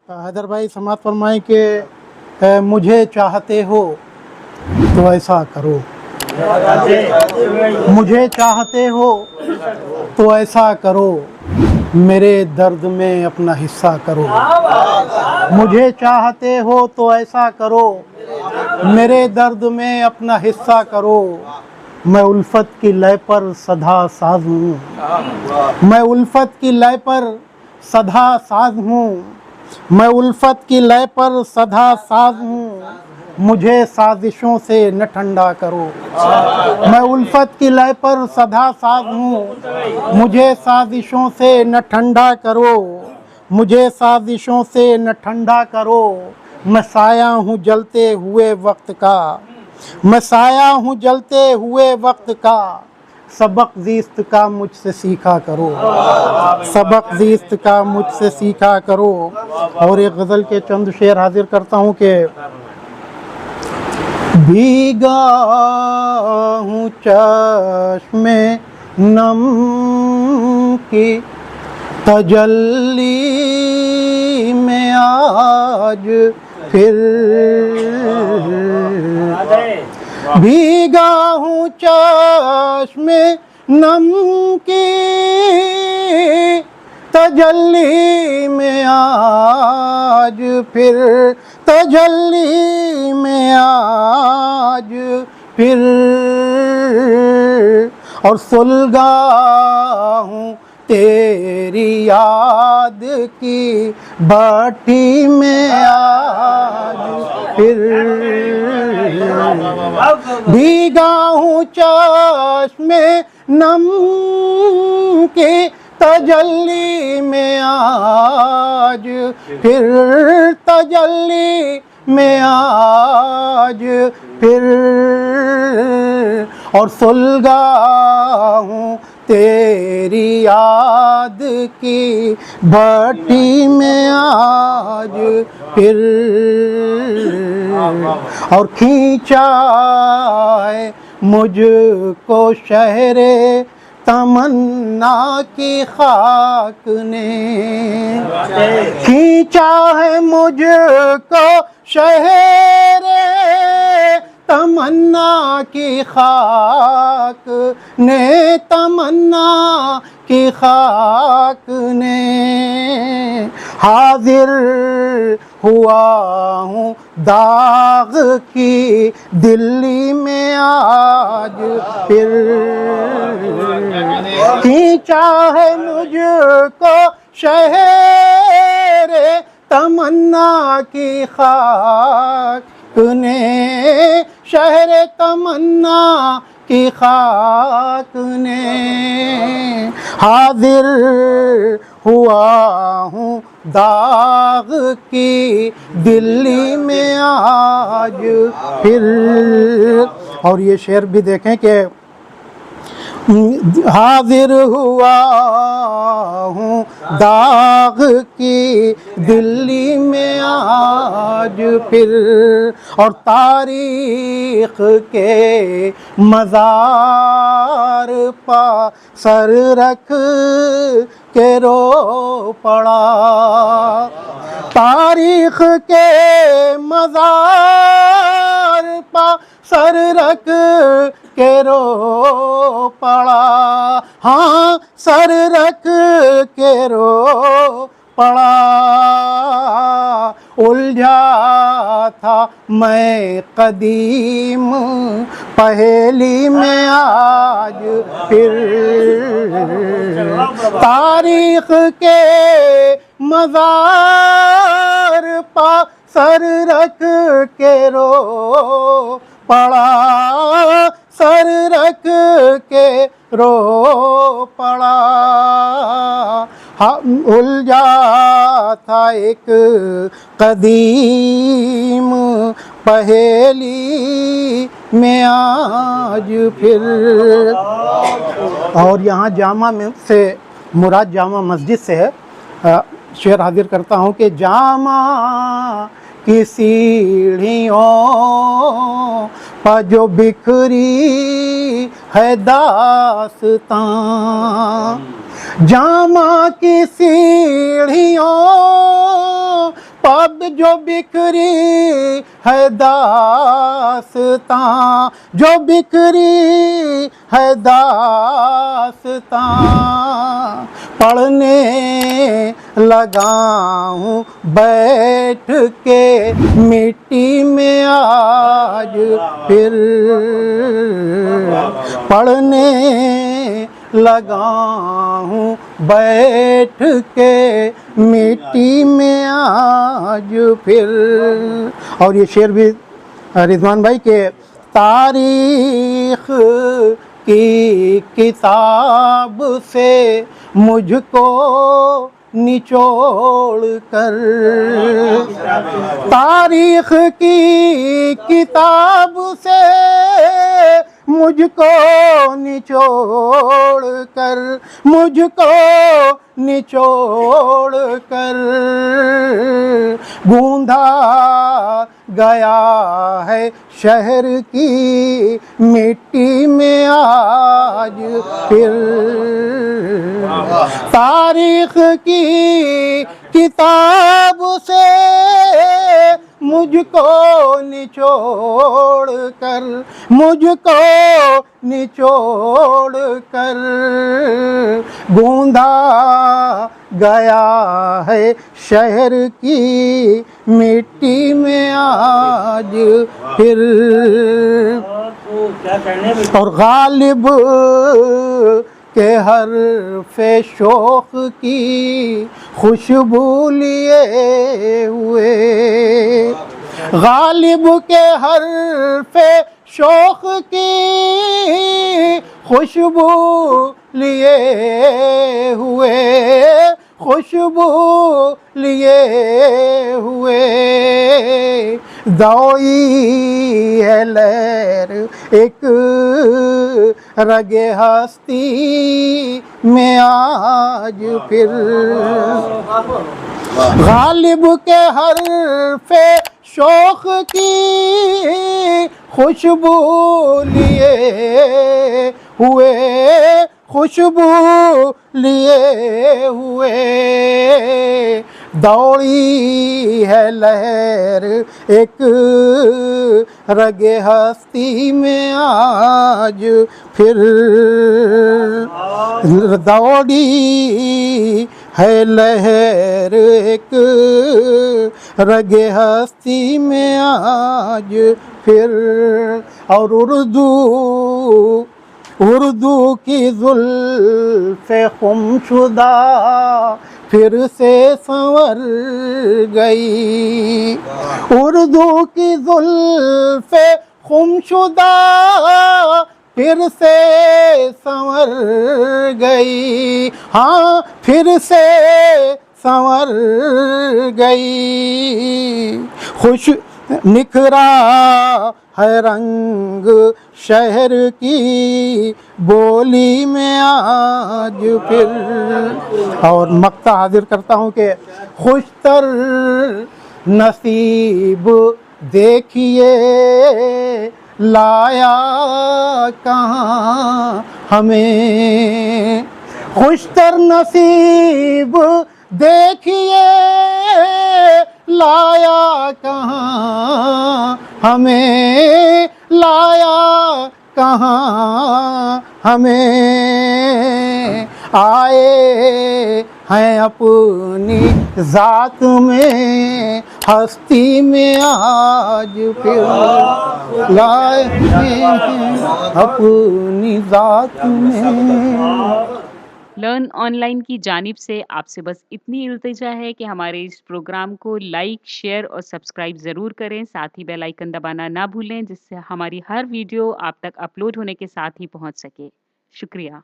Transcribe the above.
हैदर भाई समात फरमाएं कि मुझे चाहते हो तो ऐसा करो, मुझे चाहते हो तो ऐसा करो, मेरे दर्द में अपना हिस्सा करो। मुझे चाहते हो तो ऐसा करो, मेरे दर्द में अपना हिस्सा करो। मैं उल्फत की लय पर सदा साज हूँ, मैं उल्फत की लय पर सदा साज हूँ, मैं उल्फत की लय पर सदा साज हूँ। मुझे साजिशों से न ठंडा करो। मैं उल्फत की लय पर सदा साज हूँ, मुझे साजिशों से न ठंडा करो, मुझे साजिशों से न ठंडा करो। मैं साया हूँ जलते हुए वक्त का, मैं साया हूँ जलते हुए वक्त का। सबक ज़ीस्त का मुझसे सीखा करो, सबक ज़ीस्त का मुझसे सीखा करो। और एक गज़ल के चंद शेर हाजिर करता हूँ कि भीगा हूँ चश्मे नम की तजल्ली में आज फिर, भीगा हूँ चश्मे नम की तजल्ली में आज फिर, तजल्ली में आज फिर। और सुलगा हूँ तेरी याद की भट्टी में आज फिर, भीगा हूँ चश्मे नम के तजल्ली में आज फिर, तजल्ली में आज फिर। और सुलगा हूँ तेरी याद की भट्टी में आज फिर। और खींचा है मुझको शहरे तमन्ना की खाक ने, खींचा है मुझको शहरे तमन्ना की खाक ने, तमन्ना की खाक ने। हाजिर हुआ हूँ दाग की दिल्ली में आज फिर, खींचा है मुझको शहरे तमन्ना की खाक ने, शहर तमन्ना की खाक ने। हाजिर हुआ हूँ दाग की दिल्ली में आज फिर। और ये शेर भी देखें कि हाजिर हुआ हूँ दाग की दिल्ली में आज फिर। और तारीख के मज़ार पा सर रख के रो पड़ा, तारीख के मज़ार पा सर रख के रो पड़ा। हाँ सर रख के रो पड़ा। उलझा था मैं कदीम पहेली में आज फिर, तारीख के मज़ार पा सर रख के रो पड़ा, सर रख के रो पड़ा। उलझा था एक कदीम पहेली में आज फिर। और यहाँ जामा में से मुराद जामा मस्जिद से है। शेर हाजिर करता हूँ कि जामा की सीढ़ियों पर जो बिखरी है दास्तां, जामा की सीढ़ियों पग जो बिखरी है दास्तां, जो बिखरी है दास्तां, पढ़ने लगा हूँ बैठ के मिट्टी में आज फिर, पढ़ने लगा हूँ बैठ के मिट्टी में आज फिर। और ये शेर भी रिजवान भाई के, तारीख की किताब से मुझको निचोड़ कर, तारीख की किताब से मुझको निचोड़ कर, मुझको निचोड़ कर, गूंधा गया है शहर की मिट्टी में आज फिर, तारीख की किताब से मुझको निचोड़ कर, मुझको निचोड़ कर, गूंधा गया है शहर की मिट्टी में आज फिर। और गालिब के हर्फ़े शोख की खुशबू लिए हुए, गालिब के हर्फ़े शोख की खुशबू लिए हुए, खुशबू लिए हुए, दौड़ी है लहर एक रगे हस्ती में आज फिर, गालिब के हर्फ़े शोख की खुशबू लिए हुए, खुशबू लिए हुए, दौड़ी है लहर एक रगे हस्ती में आज फिर, दौड़ी है लहर एक रगे हस्ती में आज फिर। और उर्दू की ज़ुल्फ़े गुमशुदा फिर से संवर गई, उर्दू की ज़ुल्फ़े गुमशुदा फिर से संवर गई, हाँ फिर से संवर गई, खुश निखरा है रंग शहर की बोली में आज फिर। और मक्ता हाजिर करता हूँ कि खुशतर नसीब देखिए लाया कहाँ हमें, खुशतर नसीब देखिए लाया कहाँ हमें, लाया कहाँ हमें, आए हैं अपनी ज़ात में हस्ती में आज फिर, लाए हैं अपनी ज़ात में। लर्न ऑनलाइन की जानिब से आपसे बस इतनी इल्तिजा है कि हमारे इस प्रोग्राम को लाइक, शेयर और सब्सक्राइब ज़रूर करें। साथ ही बेल आइकन दबाना ना भूलें, जिससे हमारी हर वीडियो आप तक अपलोड होने के साथ ही पहुंच सके। शुक्रिया।